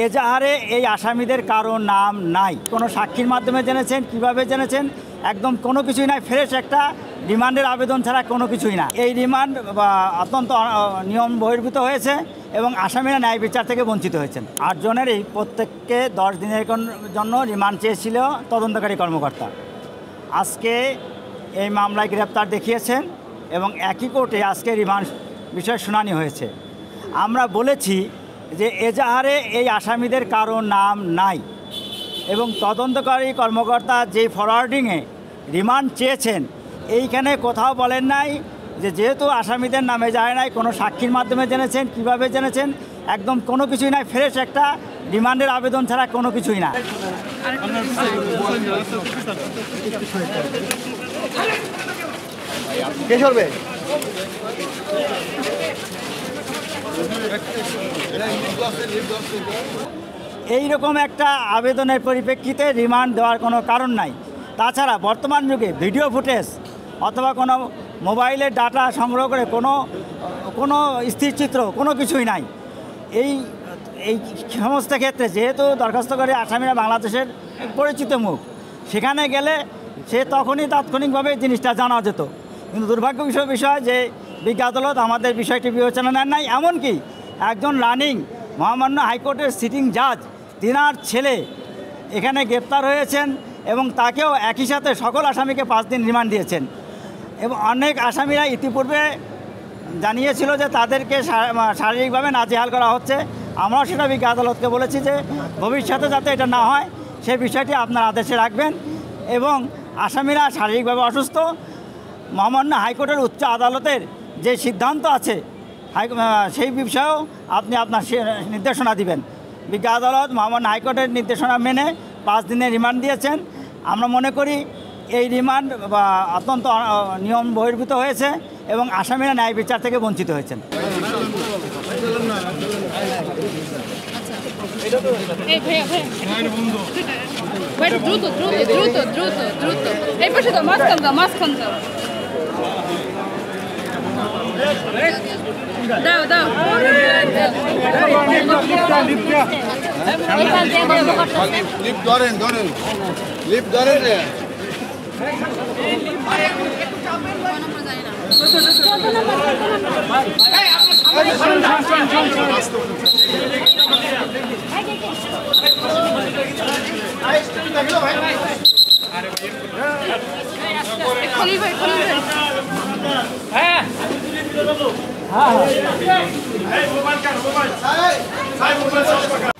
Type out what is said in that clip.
এজাহারে এই আসামিদের কারো নাম নাই, কোনো সাক্ষীর মাধ্যমে জেনেছেন, কিভাবে জেনেছেন, একদম কোনো কিছুই নাই। ফ্রেশ একটা রিমান্ডের আবেদন ছাড়া কোনো কিছুই না। এই রিমান্ড অত্যন্ত নিয়ম বহির্ভূত হয়েছে এবং আসামিরা ন্যায় বিচার থেকে বঞ্চিত হয়েছেন। 8 জনেরই প্রত্যেককে 10 দিনের জন্য রিমান্ড চেয়েছিল তদন্তকারী কর্মকর্তা। আজকে এই মামলায় গ্রেপ্তার দেখিয়েছেন এবং একই কোর্টে আজকে রিমান্ড বিষয়ে শুনানি হয়েছে। আমরা বলেছি যে এজাহারে এই আসামিদের কারো নাম নাই এবং তদন্তকারী কর্মকর্তা যে ফরওয়ার্ডিংয়ে রিমান্ড চেয়েছেন এইখানে কোথাও বলেন নাই যে যেহেতু আসামিদের নামে যায় নাই, কোনো সাক্ষীর মাধ্যমে জেনেছেন, কিভাবে জেনেছেন, একদম কোনো কিছুই নাই। ফ্রেশ একটা রিমান্ডের আবেদন ছাড়া কোনো কিছুই না। এইরকম একটা আবেদনের পরিপ্রেক্ষিতে রিমান্ড দেওয়ার কোনো কারণ নাই। তাছাড়া বর্তমান যুগে ভিডিও ফুটেজ অথবা কোনো মোবাইলের ডাটা সংগ্রহ করে কোনো স্থিরচিত্র কোনো কিছুই নাই। এই সমস্ত ক্ষেত্রে যেহেতু দরখাস্তকারী আসামিরা বাংলাদেশের পরিচিত মুখ, সেখানে গেলে সে তখনই তাৎক্ষণিকভাবে জিনিসটা জানা যেত। কিন্তু দুর্ভাগ্য বিষয় যে বিজ্ঞ আদালত আমাদের বিষয়টি বিবেচনা নেন নাই। এমনকি একজন রানিং মহামান্য হাইকোর্টের সিটিং জাজ, তিনার ছেলে এখানে গ্রেপ্তার হয়েছেন এবং তাকেও একই সাথে সকল আসামিকে 5 দিন রিমান্ড দিয়েছেন। এবং অনেক আসামিরা ইতিপূর্বে জানিয়েছিল যে তাদেরকে শারীরিকভাবে নাজেহাল করা হচ্ছে। আমরাও সেটা বিজ্ঞ আদালতকে বলেছি যে ভবিষ্যতে যাতে এটা না হয় সে বিষয়টি আপনার আদেশে রাখবেন। এবং আসামিরা শারীরিকভাবে অসুস্থ, মহামান্য হাইকোর্টের উচ্চ আদালতের যে সিদ্ধান্ত আছে সেই বিষয়েও আপনি আপনার নির্দেশনা দিবেন। বিজ্ঞ আদালত মহামান্য হাইকোর্টের নির্দেশনা মেনে 5 দিনের রিমান্ড দিয়েছেন। আমরা মনে করি এই রিমান্ড অত্যন্ত নিয়ম বহির্ভূত হয়েছে এবং আসামিরা ন্যায় বিচার থেকে বঞ্চিত হয়েছেন। মোবাইল